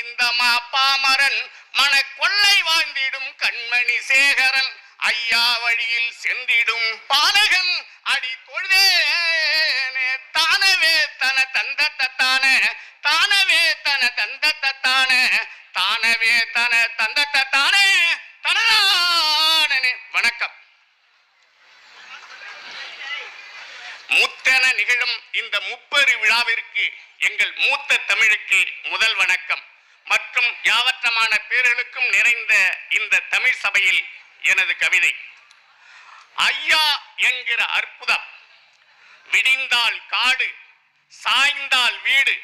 இந்த மாப்பாமரன் மனக்கொள்ளை வாழ்ந்திடும் கண்மணி சேகரன் ஐயா வழியில் சென்றிடும் பாலகன் அடி தொழுதேனே தானவே தன தந்தத்தான தானவே தன தந்தத்தான தானவே தன தந்தத்தானே தனதானே. வணக்கம். முத்தென நிகழும் இந்த முப்பெரு விழாவிற்கு எங்கள் மூத்த தமிழுக்கு முதல் வணக்கம் மற்றும் யாவற்றமான பேர்களுக்கும் நிறைந்த இந்த தமிழ் சபையில் எனது கவிதை. ஐயா என்கிற அற்புதம். விடிந்தால் காடு, சாய்ந்தால் வீடு,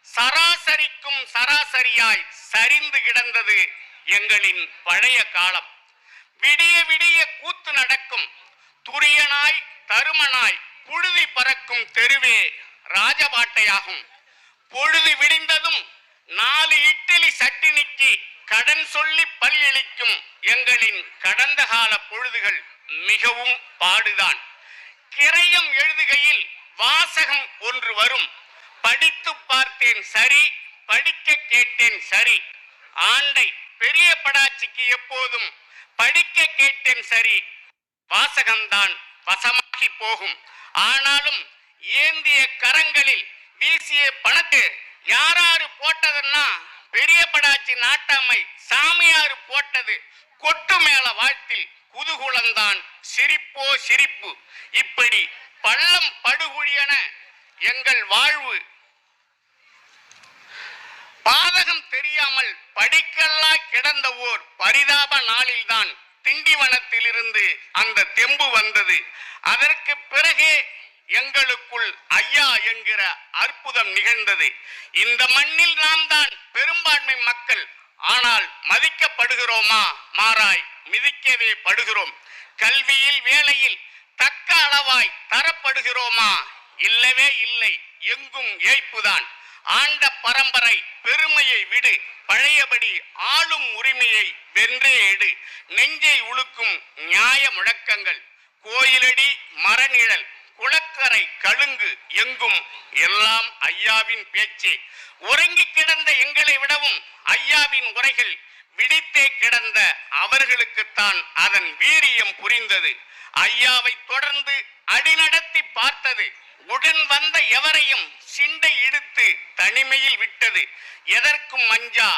சராசரிக்கும் சராசரியாய் சரிந்து கிடந்தது எங்களின் பழைய காலம். விடிய விடிய கூத்து நடக்கும், துரியனாய் தருமனாய் புழுதி பறக்கும் தெருவே ராஜபாட்டையாகும். பொழுது விடிந்ததும் 4 இட்லி சட்டினிக்கு கடன் சொல்லி பல்லிழிக்கும் எங்களின் கடந்த கால பொழுதுகள் மிகவும் பாடுதான். கிரயம் எழுதுகையில் வாசகம் ஒன்று வரும், படித்து பார்த்தேன் சரி, படிக்க கேட்டேன் சரி. ஆண்டை பெரிய படாச்சிக்கு எப்போதும் படிக்க கேட்டேன் சரி வாசகம்தான் வசமாகி போகும். ஆனாலும் ஏந்திய கரங்களில் வீசிய பணத்தை யாராரு போட்டதுன்னா பெரிய படாச்சி நாட்டாமை சாமியாரு போட்டது. கொட்டு மேல வாழ்த்தில் குதூகுலந்தான், சிரிப்போ சிரிப்பு. இப்படி பள்ளம் படுகுழியன எங்கள் வாழ்வு. பாதகம் தெரியாமல் படிக்கல்லா கிடந்த ஓர் பரிதாப நாளில்தான் திண்டிவனத்திலிருந்து அந்த தெம்பு வந்தது. அதற்கு பிறகே எங்களுக்குள் ஐயா என்கிற அற்புதம் நிகழ்ந்தது. இந்த மண்ணில் நாம் தான் பெரும்பான்மை மக்கள். ஆனால் மதிக்கப்படுகிறோமா? மாறாய் மிதிக்கவே படுகிறோம். கல்வியில் வேலையில் தக்க அளவாய் தரப்படுகிறோமா? இல்லவே இல்லை, எங்கும் ஏய்ப்புதான். ஆண்ட பரம்பரை பெருமையை விடு, பழையபடி ஆளும் உரிமையை வென்றே எடு. நெஞ்சை உழுக்கும் நியாய முழக்கங்கள், கோயிலடி மரநிழல் குளக்கரை கழுங்கு எங்கும் எல்லாம் ஐயாவின் பேச்சே. உறங்கி கிடந்த எங்களை விடவும் ஐயாவின் உரைகள் விடித்தே கிடந்த அவர்களுக்குத்தான் அதன் வீரியம் புரிந்தது. ஐயாவை தொடர்ந்து அடிநடத்தி பார்த்தது. உடன் வந்த எவரையும் சிண்டை இழுத்து தனிமையில் விட்டது. எதற்கும் மஞ்சா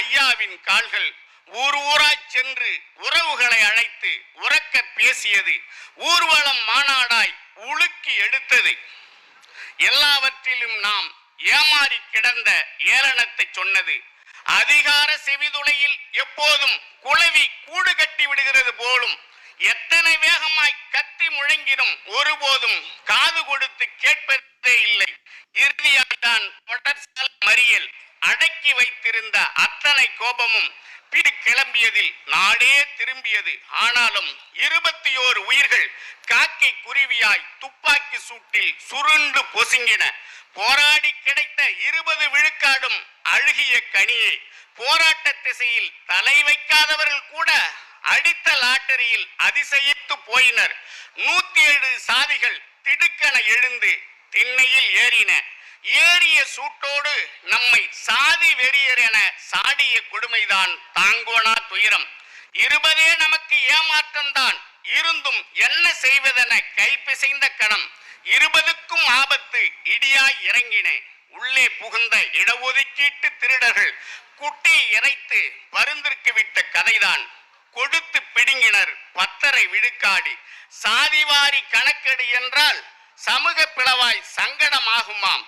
ஐயாவின் கால்கள் ஊர் ஊராய் சென்று உறவுகளை அழைத்து உறக்க பேசியது. ஊர்வலம் மாநாடாய் உலுக்கி எடுத்தது. எல்லாவற்றிலும் நாம் ஏமாறி கிடந்த ஏளனத்தை சொன்னது. அதிகார செவிதுளையில் எப்போதும் குளவி கூடு கட்டி விடுகிறது போலும் எத்தனை வேகமாய் கத்தி முழங்கிடும் ஒருபோதும் காது கொடுத்து கேட்பதே இல்லை. இறுதியால்தான் தொடர்சால் மறியல் அடக்கி வைத்திருந்த அத்தனை கோபமும் பிடி கிளம்பியதில் நாடே திரும்பியது. ஆனாலும் 21 உயிர்கள் காக்கை குருவியாய் துப்பாக்கி சூட்டில் சுருண்டு பொசுங்கின. போராடி கிடைத்த 20 விழுக்காடும் அழுகிய கனியே. போராட்ட திசையில் தலை வைக்காதவர்கள் கூட அடித்த லாட்டரியில் அதிசயித்து போயினர். 107 சாதிகள் திடுக்கென எழுந்து திண்ணையில் ஏறின. ஏறிய சூட்டோடு நம்மை சாதி வெறியர் என சாடிய கொடுமைதான் தாங்கோனா துயரம். 20 நமக்கு ஏமாற்றம்தான் இருந்தும் என்ன செய்வதென கைப்பிசைந்த கணம் 20க்கும் ஆபத்து இடியாய் இறங்கின. உள்ளே புகுந்த இடஒதுக்கீட்டு திருடர்கள் குட்டி இறைத்து பருந்திற்கு விட்ட கதைதான். கொடுத்து பிடுங்கினர் 10 விழுக்காடி. சாதிவாரி கணக்கெடு என்றால் சமூக பிளவாய் சங்கடமாகுமாம்.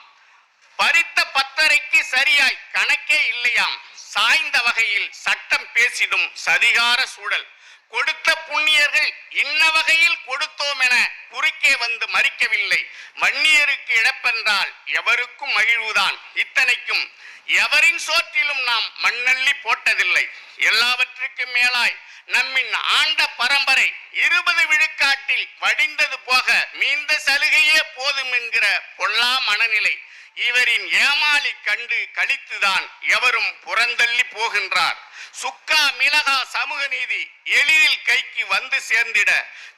பறித்த 10 சரியாய் கணக்கே இல்லையாம். சாய்ந்த வகையில் சட்டம் பேசிடும் சதிகார சூழல். கொடுத்த புண்ணியர்கள் இன்ன வகையில் கொடுத்தோம் என குறுக்கே வந்து மறிக்கவில்லை. வன்னியருக்கு இழப்பென்றால் எவருக்கும் மகிழ்வுதான். இத்தனைக்கும் எவரின் சோற்றிலும் நாம் மண்ணள்ளி போட்டதில்லை. எல்லாவற்றுக்கும் மேலாய் நம்மின் ஆண்ட பரம்பரை 20 விழுக்காட்டில் வடிந்தது போக மீந்த சலுகையே போதும் என்கிற பொல்லா மனநிலை. இவரின் ஏமாளி கண்டு கழித்துதான் எவரும் புறந்தள்ளி போகின்றார். சுக்கா மிளகா சமூக நீதி எளிதில் கைக்கு வந்து சேர்ந்திட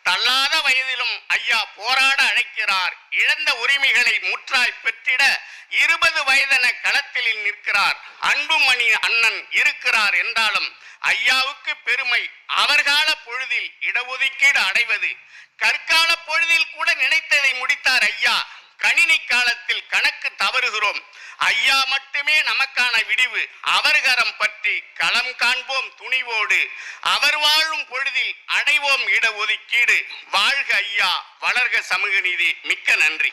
தள்ளாத வயதிலும் ஐயா போராட அழைக்கிறார். இழந்த உரிமைகளை முற்றாய் பெற்றிட 20 வயதென களத்தில் நிற்கிறார். அன்புமணி அண்ணன் இருக்கிறார் என்றாலும் ஐயாவுக்கு பெருமை அவர்கால பொழுதில் இடஒதுக்கீடு அடைவது. கற்கால பொழுதில் கூட நினைத்ததை முடித்தார் ஐயா. கணினி காலத்தில் கணக்கு தவறுகிறோம், ஐயா மட்டுமே நமக்கான விடிவு. அவர் கரம் பற்றி களம் காண்போம் துணிவோடு, அவர் வாழும் பொழுதில் அடைவோம் இடஒதுக்கீடு. வாழ்க ஐயா, வளர்க சமூக நீதி. மிக்க நன்றி.